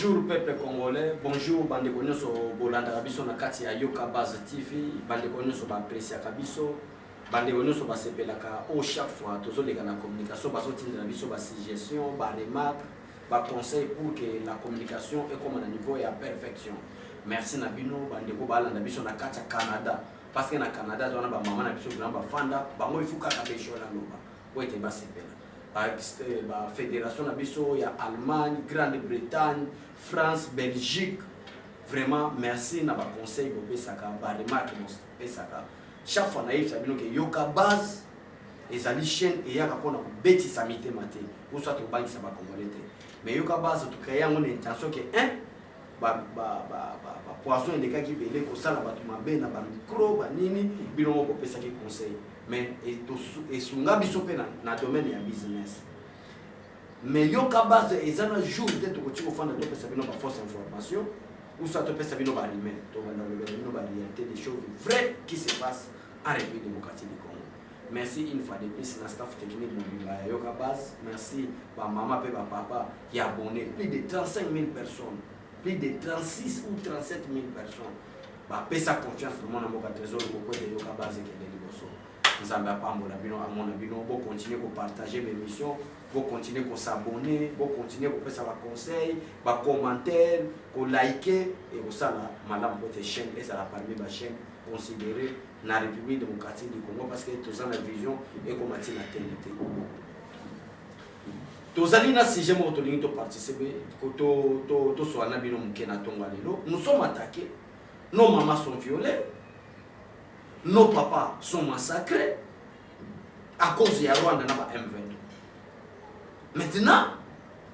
Bonjour peuple congolais, bonjour bande konyoso bolanda kabiso na kati ya Yoka Base TV, bande konyoso ba apprécier kabiso, bande konyoso ba sepelaka au chaque fois tozoleka na communication baso tindela biso ba suggestion, ba remarque, ba conseil pour que la communication est comme à niveau ya perfection. Merci na bino bande ko balanda biso na kati ya Canada parce que na Canada tona ba mama na biso ba fanda bango ifuka ka besho la loba. Po ete ba sepela. La fédération nabiso ya Allemagne, Grande-Bretagne, France, Belgique. Vraiment merci na ba conseil bo pesaka ba remarque mo pesaka. Chaque fois na yeba sabino ke Yoka Base ezali chaîne et yaka pona ko beti samite maté. Pour soit to banki sa ba congolais. Mais Yoka Base to créer une intention que poisson et cas qui belé ko sala ba mabe na ba micro ba nini bino ko pesaka conseil. Mais et sunga biso pe na domaine ya business. Mais Yoka Base ezana jour de to ko fanda to pesa bino ba fausse information ou ça to pesa bino ba rime to ba na bino ba réalité des choses vraies qui se passent en République démocratique du Congo. Merci une fois de plus na staff technique de Yoka Base. Merci ba maman pe ba papa qui abonné plus de 35 000 personnes, plus de 36 ou 37 000 personnes. Ba pesa confiance dans mon amour trésor ko de Yoka Base qui est liboso. Nous allons continuer à partager mes missions, vous continuer à s'abonner, vous continuer à faire des conseils, des commentaires, à liker et vous savez, madame, votre chaîne est parmi les chaînes considérées dans la République démocratique du Congo parce que tous en vision et comment la TNT. Tous allez dans si j'aime autonomie de participer, nous sommes attaqués, nos mamans sont violées. Nos papas sont massacrés à cause de Rwanda na M23. Maintenant,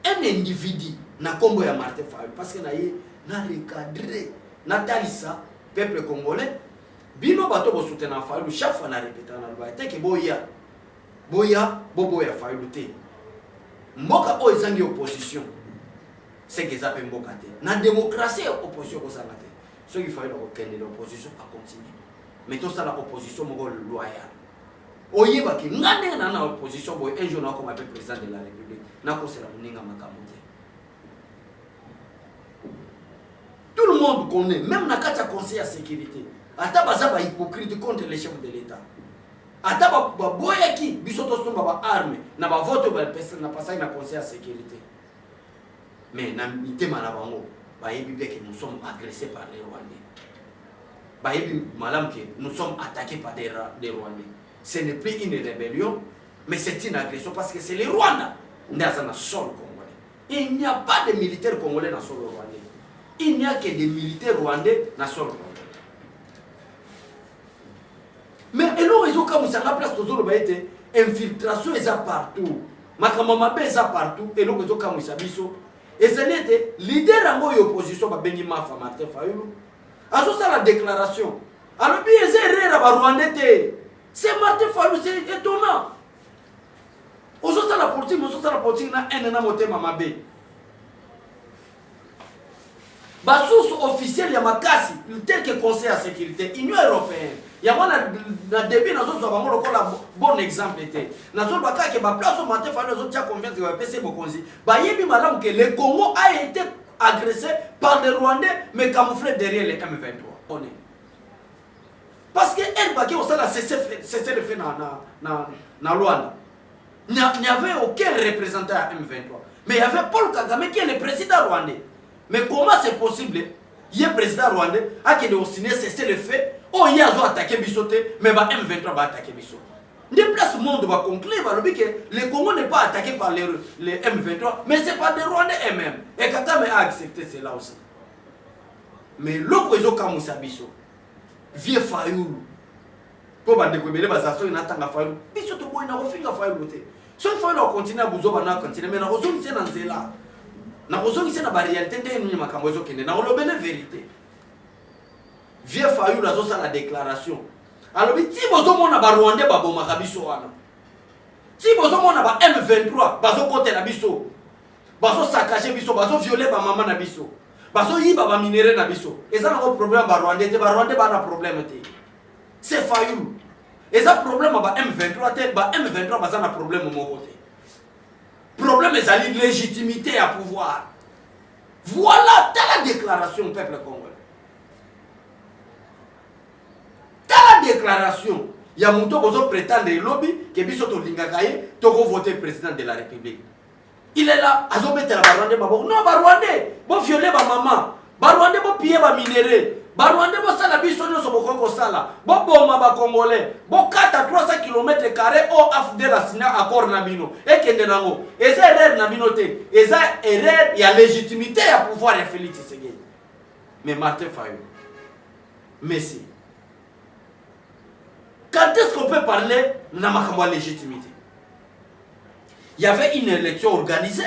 un individu na Congo ya Martin Fayulu parce que na recadré na talisa peuple congolais bino bato bo soutenir Fayulu chaque fois na répéter na loi te ke boya Fayulu te mboka o ezangi opposition c'est que ça peut mboka te na démocratie opposition ko sanga te ce qu'il fallait ko kende l'opposition à continuer. Mais tout ça, la opposition est loyale. Oyeba ki ngane na opposition boy un jour na comme président de la République na ko sera muninga makamote. Tout le monde connaît, même na kata conseil à sécurité. Ata baza ba hypocrite contre les chefs de l'État. Ata ba boya ki biso to somba ba arme na ba vote ba pesa na passer na conseil à sécurité. Mais na mitema na bango ba yebi bien que nous sommes agressés par les Rwandais. Nous sommes attaqués par des Rwandais. Ce n'est plus une rébellion, mais c'est une agression parce que c'est les Rwandais qui sont dans le sol congolais. Il n'y a pas de militaires congolais dans le sol rwandais. Il n'y a que des militaires rwandais dans le sol congolais. Mais ils ont comme ça la place de zone infiltration est partout. Makamama est partout et ils ont comme ça biso. Et ce n'était leader en opposition ba bengi mafa Martin Fayulu. Alors ça la déclaration. Alors bien c'est Martin Fayulu, c'est étonnant. Aujourd'hui la politique na un moté mamabe. Ba source officielle ya makasi, tel que conseil à sécurité Union européenne. Ya wana na début na zo bango lokola bon exemple était. Na zo baka ke ba place Martin Fayulu zo tia confiance ba PC bokonzi. Ba yebi malamu que le Congo a été agressé par des Rwandais mais camouflés derrière les M23. On est. Parce que elle baké au sala cessé le fait na Rwanda. Il n'y avait aucun représentant à M23. Mais il y avait Paul Kagame qui est le président rwandais. Mais comment c'est possible? Il y a président rwandais a qui a signé cessé le fait. Oh, il y a attaqué Bissoté, mais M23 va attaquer Bissot. Des places monde va conclure que le Congo n'est pas attaqué par les M23, mais c'est pas des Rwandais eux-mêmes. Et Kagame a accepté cela aussi. Mais l'opposition comme Bissot, vieux Fayulu, pour bande ko belé bazaso ina tanga Fayulu, Bissot to boy na ofinga Fayulu te. So Fayulu continue à buzoba na continue mais na ozongi c'est na nzela. Na ozongi c'est na ba réalité te ni makambo zo kende na olobele vérité. Vieux Fayulu azo sa la déclaration. Alors si bozo mona ba Rwandais ba boma kabiso wana. Si bozo mona ba M23 bazo côté na biso. Bazo saccager biso, bazo violer ba maman na biso. Bazo yiba ba minéraux na biso. Et ça na problème ba Rwandais te ba Rwandais ba na problème te. C'est Fayulu. Et ça problème ba M23 te ba M23 ba ça na problème mon côté. Problème ezali légitimité à pouvoir. Voilà la déclaration peuple congolais. La déclaration. Il y a mon tour prétendre le lobby que bisoto lingakaye toko voter président de la République. Il est là, azobete la Barwandais baboko. Non, Barwandais, bon violer ma maman. Barwandais bon piller ma minéré. Barwandais bon sala biso nyo so bokoko sala. Bon boma ba congolais. Bon 4 à 300 km² au afde la sina accord na bino. Et kende nango. Eza erreur na bino te. Eza erreur, il y a légitimité à pouvoir ya Félix Tshisekedi. Mais Martin Fayulu. Merci. Quand est-ce qu'on peut parler de la légitimité? Il y avait une élection organisée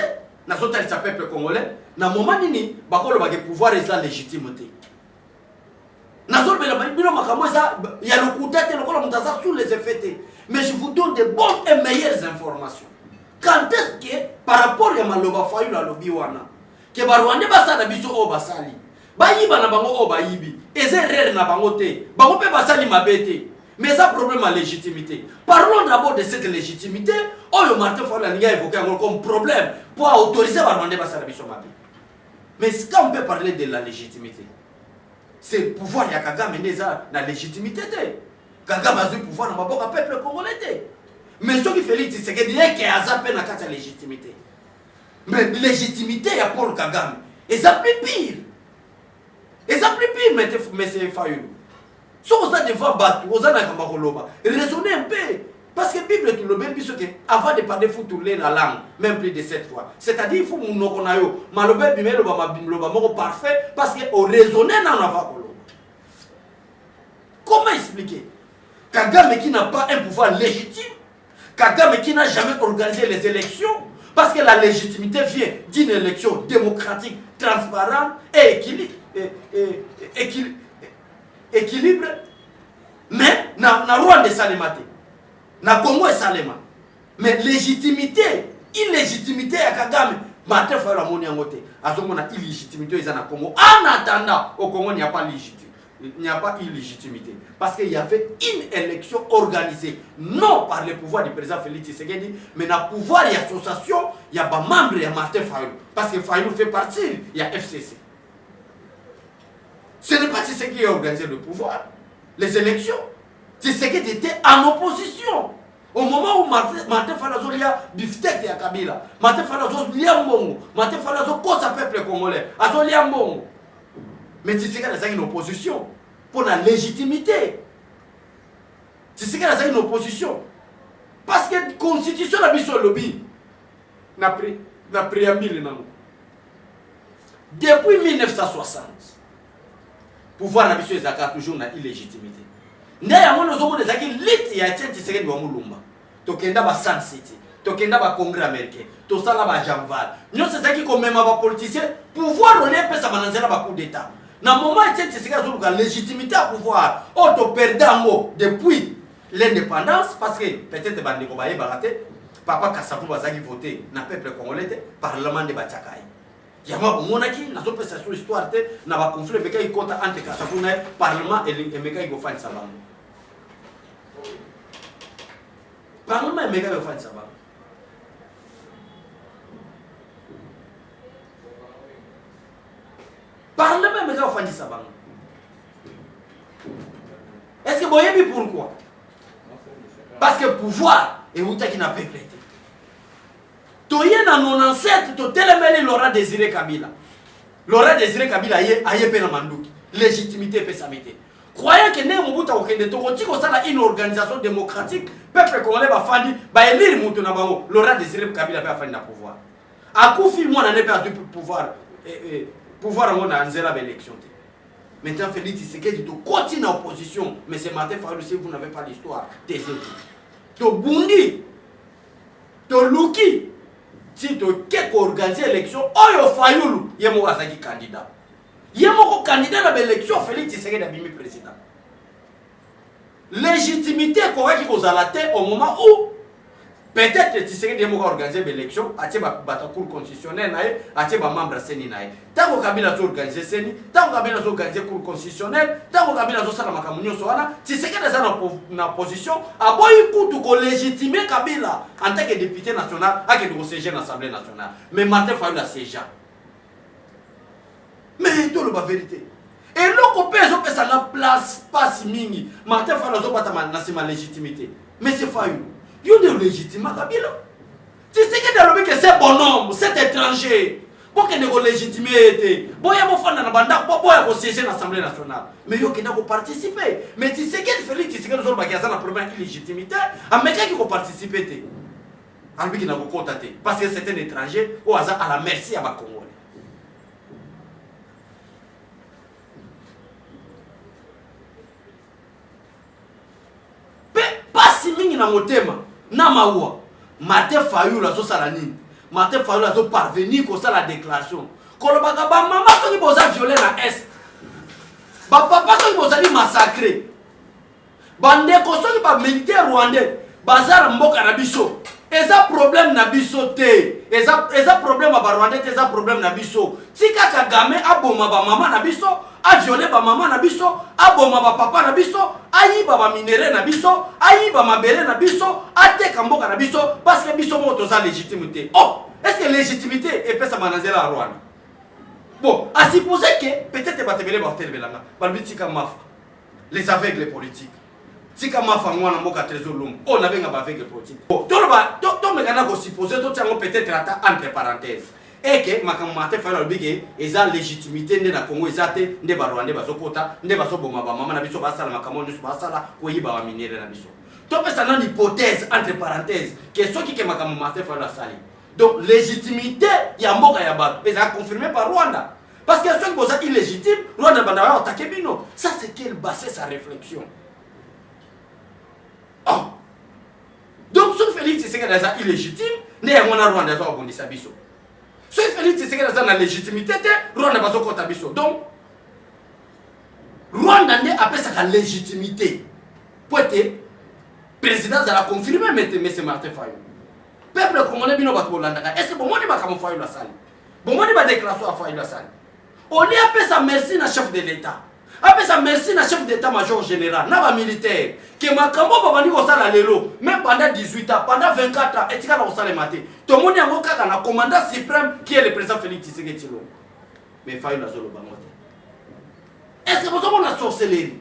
dans le peuple congolais. Dans le moment où il y a pouvoir et la légitimité. Il y a le coup d'être sous les effets. Mais je vous donne de bonnes et meilleures informations. Quand est-ce que, par rapport à Maloba Fayulu à Lobiwana, que Barwande Basala Biso Obasali, Bayiba na bango Obayibi, et c'est rare na bangote, Bangope Basali Mabete. Mais ça problème à légitimité. Parlons d'abord de cette légitimité. Oh, le Martin Fayulu a évoqué comme problème pour autoriser Barwande Basala Biso Mabé. Mais quand on peut parler de la légitimité, c'est le pouvoir il y a Kagame la légitimité. Kagame a eu le pouvoir dans le peuple congolais. Mais ce qui fait c'est qu'il y a la légitimité. Mais la légitimité, il y a Paul Kagame. Et ça plus pire. Et ça plus pire, mais c'est Fayulu. Si vous avez devant battre, vous avez raisonnez un peu. Parce que la Bible tout le même, puisque avant de parler, il faut tourner la langue, même plus de 7 fois. C'est-à-dire, il faut que nous ayons parfait, parce qu'on raisonne dans la voie. Comment expliquer? Kagame qui n'a pas un pouvoir légitime, Kagame qui n'a jamais organisé les élections, parce que la légitimité vient d'une élection démocratique, transparente et équilibre. Mais na Rwanda Salema na Congo et Salema. Mais légitimité, illégitimité à Kagame, Martin Fayulu amoni yangote. Azomona illégitimité ils en Congo. En attendant, au Congo il n'y a pas légitimité. Il n'y a pas illégitimité. Parce qu'il y avait une élection organisée, non par le pouvoir du président Félix Tshisekedi, mais dans le pouvoir et l'association, il y a des membres, il y a Martin Fayulu. Parce que Fayulu fait partie, il y a FCC. Ce n'est pas Tshisekedi qui a organisé le pouvoir, les élections. Tshisekedi était en opposition. Au moment où Martin Fayulu a biftek et Kabila, Martin Fayulu a mbongo, Martin Fayulu a cause à peuple congolais, a mbongo. Mais Tshisekedi a une opposition pour la légitimité. Tshisekedi a une opposition. Parce que la constitution a mis sur le lobby. Na préambule. Depuis 1960, le pouvoir n'a toujours une illégitimité. Nous avons des élites qui ont Tshisekedi wa Mulumba. Tokenda ba Sun City, tokenda ba Congrès américain, tosala ba Janval. Nous c'est qui comme même ba politicien pouvoir on est ça bananzela ba coup d'état. Dans le moment où Tshisekedi a la légitimité à pouvoir, on te perdant depuis l'indépendance, parce que peut-être que Bandeko Baye Baraté, Papa Kassabou Bazaki voté dans le peuple congolais, Parlement de Batchakaï. Il y a un monarchie, dans cette histoire, il y a un conflit entre Kassabou, Parlement et Meka Igofan Sabang. Parlement et Meka Igofan Sabang. Parlement mais quand on fait ça, est-ce que vous voyez pourquoi? Parce que le pouvoir est où qui n'a pas prêté. Tu es dans nos ancêtres, tu es tellement Laurent Désiré Kabila. Laurent Désiré Kabila aye pena manduki. Légitimité peut s'amiter. Croyez que nous Mobutu Okende Tokoti ko sala une organisation démocratique, peuple congolais va fandi, ba élire Mobutu na bango. Laurent Désiré Kabila peut fandi na pouvoir. Akufi moi n'a pas perdu pouvoir. Pouvoir avoir une élection. Maintenant, Félix Tshisekedi continue en opposition, mais c'est Martin Fayulu si vous n'avez pas l'histoire. Désolé. Tu Bundi, tu Luki, si tu as organisé l'élection, Oyo Fayulu, il y a un candidat. Il y a un candidat dans l'élection, Félix Tshisekedi a mis président. Légitimité correcte qui a la tête au moment où peut-être que Tshisekedi a organisé l'élection, il y a un cours constitutionnel, il y a un membre de Séni. Tant que Kabila a organisé Séni, tant que Kabila a organisé le cours constitutionnel, tant que Kabila a organisé la Makamunyo Soana, Tshisekedi est en position à boire légitimer Kabila en tant que député national, à que siéger dans l'Assemblée nationale. Mais Martin Fayulu a siégé. Mais tout le la vérité. Et l'autre personne peut ça la place pas si mingi. Martin Fayulu zo bata ma légitimité. Mais c'est Fayulu. Il y a de légitime Kabila. Tu sais que dans le que c'est bonhomme, c'est étranger. Pour qu'il ait légitimité. Bon, il y a mon fan dans la bande, bon, il y a siéger dans l'Assemblée nationale. Mais il y a qui n'a pas participé. Mais tu sais qu'il fait, tu sais que nous avons la première légitimité. Un mec qui a participé. Un mec qui n'a pas contacté. Parce que c'est un étranger au hasard à la merci à ma Congolais. Pas si mingi na motema na mawa Martin Fayulu la so salani Martin Fayulu la so parvenir ko ça la déclaration ko lo baka ba mama so ki boza violer na est ba papa so ki boza li massacrer bande ko so ki ba militaire rwandais bazar mboka na biso eza problème na biso te eza problème ba rwandais te eza problème na biso tika Kagame aboma ba mama na biso a violer ba mama na biso aboma ba papa na biso ayiba ba minéraux na biso ayiba mabele na biso ateka mboka na biso parce que biso mo toza légitimité. Oh, est-ce que légitimité et pesa manazela à Rwanda? Bon, à supposer que peut-être batebele ba hotel belanga balbitika mafa les aveugles politiques tika mafa mwana mboka trésor lumbu on avait nga ba aveugle politique. Bon, to mekana ko supposer to tiango peut-être ata entre parenthèses et que Martin Fayulu bige eza légitimité nde na Congo ezate nde ba Rwanda bazokota nde bazoboma ba mama na biso basala makambo nyusu basala ko yiba ba minéraux na biso. To pesa na hypothèse entre parenthèses que soki ke makambo Martin Fayulu asali. Donc légitimité ya mboka ya bato eza confirmé par Rwanda. Parce que soki boza illégitime Rwanda banda wa attaquer bino. Ça c'est quelle base sa réflexion. Oh. Donc soki Félix Tshisekedi eza illégitime nde ya mwana Rwanda zo abondisa biso. Ce Félix Tshisekedi a la légitimité, Rwanda va se biso. Donc, Rwanda a sa légitimité. Pour être président, ça a confirmé, mais c'est Martin Fayulu. Peuple congolais, est-ce que bon, on va comme Fayulu la salle? Bon, on va déclarer à Fayulu la salle. On y a sa merci à chef de l'État. Après ça, merci à chef d'état-major général, na militaire, que makambo babandi ko sala lelo, même pendant 18 ans, pendant 24 ans, et tika na ko sala maté. Tout le monde y a un kaka na commandant suprême qui est le président Félix Tshisekedi Tshilombo. Mais Fayulu la zolo bangote. Est-ce que vous avez la sorcellerie?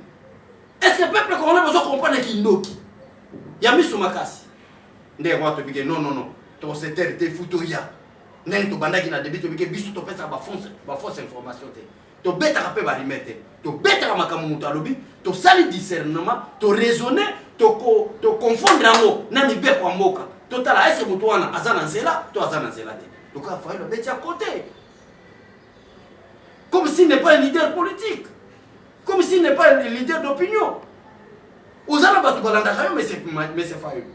Est-ce que le peuple congolais vous comprendre qu'il noki? Yami Soumakasi. Ndé moi to bige non. Ton secteur te futoya. Nene to banda ki na débit to bige bisu to pesa ba fausse information te. To beta ka pe ba limete. To beta ka makamu mutalobi, to sali discernement, to raisonner, to confondre ngo na mibe kwa mboka. To tala est-ce que mutu wana azana nzela, to azana nzela te. Donc il faut le beti à côté. Comme s'il n'est pas un leader politique. Comme s'il n'est pas un leader d'opinion. Ozala batu balanda kayo mais c'est Fayulu.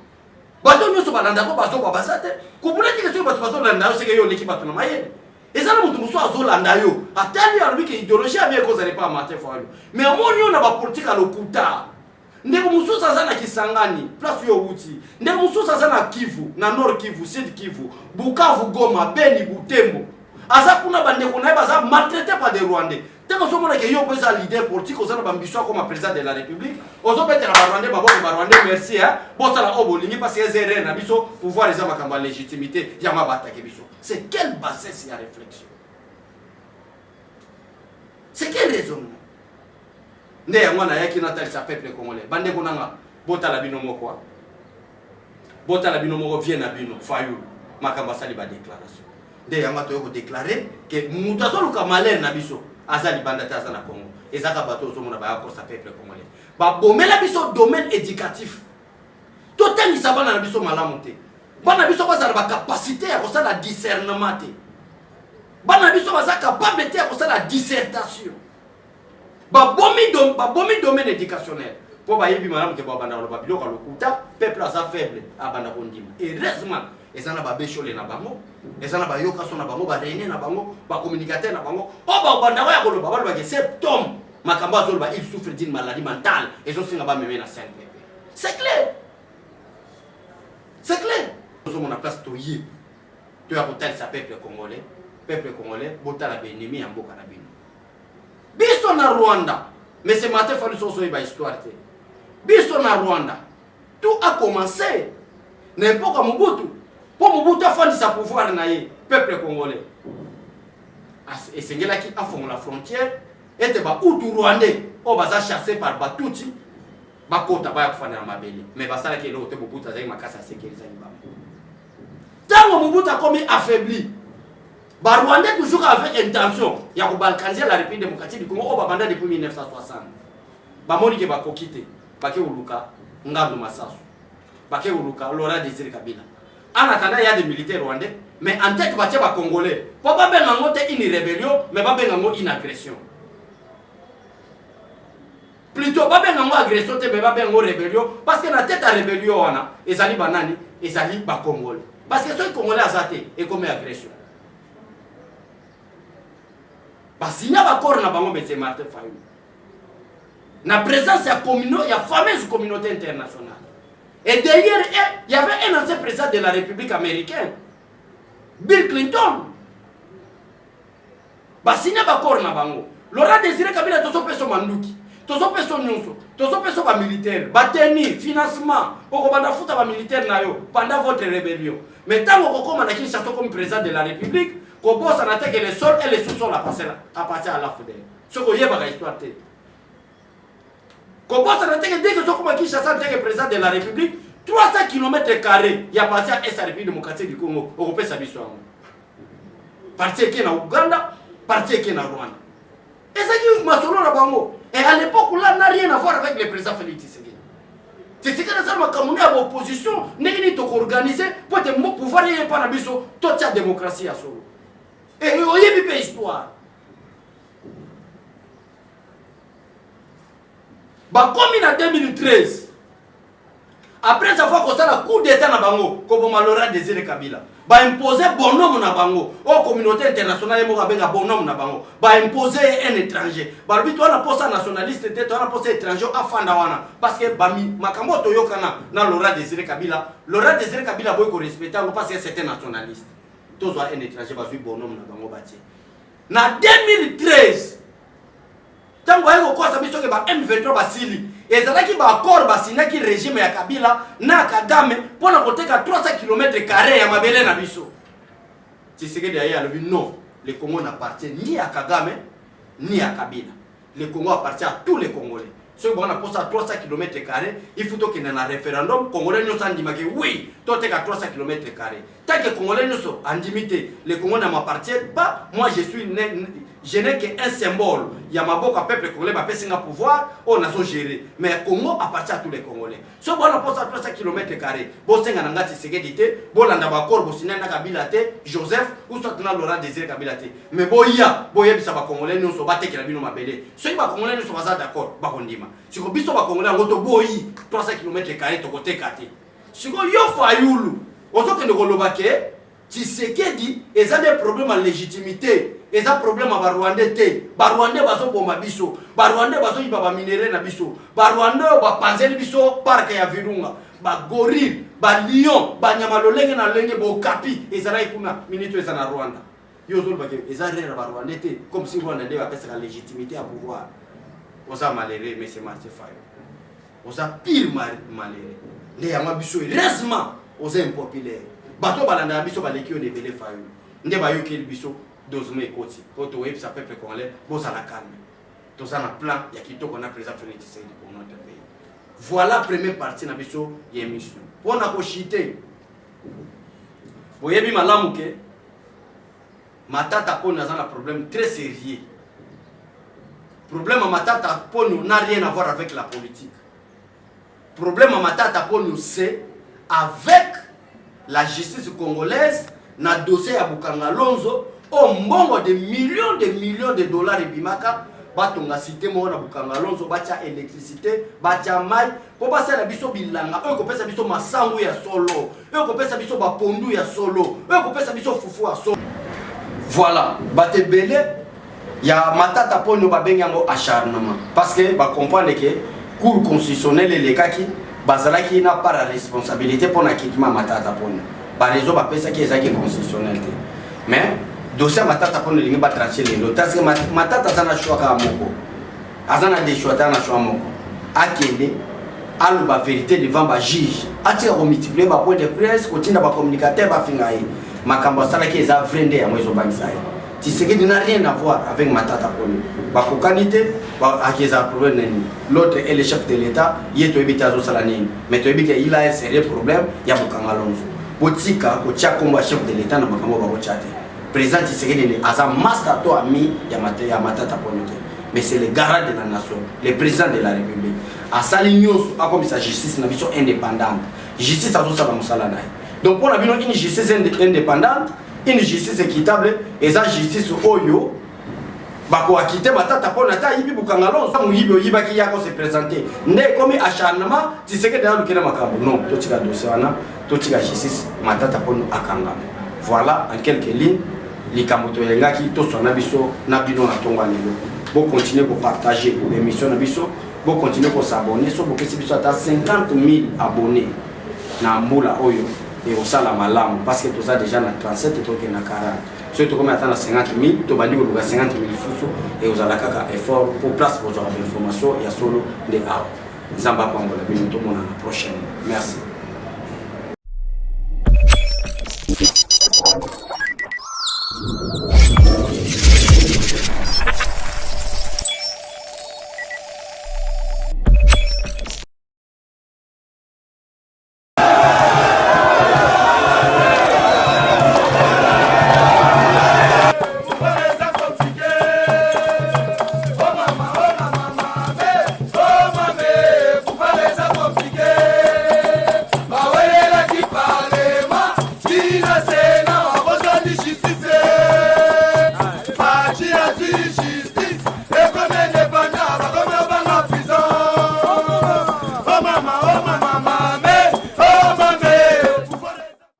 Bato nyoso balanda ko bazo babasate. Ko buleti ke so batu bazo landa yo seke yo leki batu na mayele. Ezala mutu muso azolanda yo. Atali alubi ke idéologie a bien cause n'est pas Martin Fayulu. Mais amoni yo na ba politique à lokuta. Ndeko mususu azana Kisangani, place yo wuti. Ndeko mususu azana Kivu, na Nord Kivu, Sud Kivu, Bukavu, Goma, Beni, Butembo. Aza kuna bandeko na baza maltraité par des Rwandais. Tant que mona ke yo pesa leader politique ozana bambiso comme président de la République, ozo betela ba Rwandais babo ba Rwandais merci hein. Bosa la obolingi parce que zéré na biso pouvoir les amakamba légitimité ya mabata ke biso. C'est quelle bassesse ya réflexion? C'est quel raisonnement? Nde ya mwana yaki natalisa peuple congolais. Bande konanga bota la bino moko. Bota la bino moko vient na bino Fayulu makamba sali ba déclaration. Nde ya mato yoko déclarer que mutazo luka malheur na biso azali banda ta na Congo. Ezaka bato ozomona ba ko sa peuple congolais. Ba bomela biso domaine éducatif. Total isabana na biso malamu te. Bana biso bazala ba capacité ya ko sala discernement te. Bana biso bazala capable te ya ko sala dissertation. Ba bomi domaine éducationnel. Pour ba yebi malamu ke ba banda lo ba biloko lokuta, peuple asa faible abanda kondima. Heureusement, ezana ba bechole na bango, ezana ba yoka so na bango, ba réunion na bango, ba communicateur na bango. O ba banda ya ko lo ba ba ke cet homme makamba zo ba il souffre d'une maladie mentale et zo singa ba meme na 5 bébé. C'est clair. C'est clair. Nous sommes en place toyi. Tu as porté sa peuple congolais, bota la ennemi en boka na bino. Biso na Rwanda, mais ce matin Fayulu soso ba histoire te. Biso na Rwanda, tout a commencé n'importe Mobutu. Pour Mobutu a fondé sa pouvoir na ye, peuple congolais. esengelaki afongola la frontière ete ba utu rwandais o baza chassé par Batuti bakota baya kufana na mabele mais basala ke lo te Mobutu azali makasa sécuriser ba tango Mobutu akomi affaibli ba rwandais toujours avec intention ya ko balkaniser la République démocratique du Congo o babanda depuis 1960 ba moni ke bakokite bake uluka ngambo masasu bake uluka Laurent Désiré Kabila en attendant il y a des militaires rwandais mais en tête batia ba congolais po ba benga ngote une rébellion mais ba benga ngo une agression plutôt ba benga ngo agression te mais ba benga ngo rébellion parce que na tête à rébellion wana ezali banani ezali ba congolais parce que ceux congolais azate et comme agression basinya ba corps na bango Monsieur Martin Fayulu na présence ya communauté ya fameuse communauté internationale et derrière il y avait un ancien président de la République américaine Bill Clinton basinya ba corps na bango Laurent Désiré Kabila tozo peso manduki tozo peso nyonso tozo peso ba militaire ba tenir financement poko banda futa ba militaire na yo pendant votre rébellion mais tant ko koma na Kinshasa comme président de la République ko bossa na teke les sols et les sous-sols à partir à la FDL ce ko yeba ka histoire te ko bossa na teke dès que so koma Kinshasa teke président de la République 300 km² ya partir à sa République démocratique du Congo au pesa biso parti qui na Uganda parti qui na Rwanda et ça qui masolo na bango et à l'époque là n'a rien à voir avec le président Félix Tshisekedi Tshisekedi ça ma comme à l'opposition n'est to organiser pour te pouvoir y pas na biso toute la démocratie à solo et oyebi pe histoire ba comme en 2013 après avoir fait un coup d'état na bango comme Laurent Désiré Kabila ba imposer bonhomme na bango o communauté internationale mo benga bonhomme na bango ba imposer un étranger ba bitu na posa nationaliste te to na posa étranger afanda wana parce que ba makambo to yokana na Laurent Désiré Kabila boy ko respecter parce que c'est un nationaliste to zo un étranger ba bonhomme na bango batie na 2013 tango ayeko kosa biso ke ba M23 basili ezalaki ba accord basinaki régime ya Kabila na Kagame pona koteka 300 km² ya mabele na biso Tshisekedi aye alobi non le Congo n'appartient ni à Kagame ni à Kabila le Congo appartient à tous les Congolais ceux qui ont posé à 300 km², il faut qu'il y ait un référendum. Les Congolais nous ont dit oui, toi tu es à 300 km². Tant que les Congolais nous ont dit les Congolais ne m'appartiennent pas, moi je n'ai qu'un symbole. Il y a ma boque à peuple congolais, ma personne à pouvoir, on a géré. Mais le Congo appartient à tous les Congolais. Si on a posé à 300 km², bon c'est un angati sécurité, bon on a d'accord, bon c'est un Kabila Joseph ou soit on a Laurent Désiré Kabila. Mais bon il y a, bon il y a des Congolais nous sont battus qui la bino ma belle. Ceux qui Congolais nous sont pas d'accord, bah on dit ma. Si on biso ba Congolais on boyi 300 km² to côté kate. Si on yo Fayulu, on sait que nous kolobake Tshisekedi ils ont des problèmes de légitimité. Ils ont des problèmes à Rwandais. Les Rwandais baso bomba biso, les Rwandais baso iba ba minéraux na biso, les Rwandais ba panzeli biso parc ya Virunga, ba gorille, ba lion, ba nyama lolenge na lenge bo kapi ezala ikuna minito ezana Rwanda. Yo zolo ba ke ezarera ba Rwandais comme si Rwanda ndé ba pesa la légitimité à pouvoir. On a malheureux mais c'est Martin Fayulu. On a pire malheureux. Les amabiso heureusement aux impopulaires. Bato balanda biso baleki on débele Fayulu. Ndé ba yo keli biso dozme koti. Poto web ça peuple congolais bosa la calme. Tout ça na plan ya kitoko na président Félix Tshisekedi pour notre pays. Voilà la première partie na biso ya émission. Pour na ko chiter. Boyebi malamu ke matata ko na un problème très sérieux. Problème à Matata pour nous n'a rien à voir avec la politique. Problème à Matata pour nous c'est avec la justice congolaise, na dossier à Bukanga Lonzo, au mbongo de millions de dollars et bimaka, batonga cité mo na Bukanga Lonzo, batia électricité, batia mai, pour passer la biso bilanga, eux ko pesa biso masangu ya solo, eux ko pesa biso ba pondu ya solo, eux ko pesa biso fufu ya solo. Voilà, bate belé. Il y a Matata pour nous babengango acharnement parce que ba comprendre que cour constitutionnel et les kaki bazala qui n'a pas la responsabilité pour l'acquittement Matata pour nous par raison ba pesa qui est constitutionnel mais dossier Matata pour nous lingi ba trancher les lots parce que Matata sana choix ka moko azana des choix na choix moko akende alu ba vérité devant ba juge atira ko multiplier ba point de presse ko tinda ba communicateur ba fingaye makambo sala qui est vrai ndé ya mwezo bangisa Tshisekedi n'a rien à voir avec Matata Ponyo. Bakokanité, Akiza problème. L'autre est le chef de l'État, il est habité à Zosalanine. Mais il a un sérieux problème, il y a Bokangalonzo. Botika, Kotia comme chef de l'État, n'a pas Bochate. Président Tshisekedi a un master ami, il y a Matata Ponyo. Mais c'est le garant de la nation, le président de la République. À Salignos, comme sa justice, n'a vision indépendante. Justice à Zosalanine. Donc, pour la une justice indépendante, une justice équitable, et ça justice oyo, bako a quitté Matata Ponyo, il y a Bokangalonzo, il y a qui se présenter. N'est comme acharnement, tu sais que dans le Kénamakambo. Non, tout ce dossier, tout ce justice, Matata Ponyo à Kangam. Voilà, en quelques lignes, les Kamoto Yengaki, tout son abisso, Nabino na Tonganilo. Pour continuer pour partager l'émission Nabiso, pour continuer pour s'abonner, so pour que si biso à 50 000 abonnés na Mboula Oyo et au Sala Malam, parce que tout ça déjà na 37 et tout na 40. Si tu commences à 50 000, tu vas dire que 50 000 sous et vous allez faire un effort pour place vos informations et à solo de A. Zamba Pangola, tout le monde à la prochaine. Merci.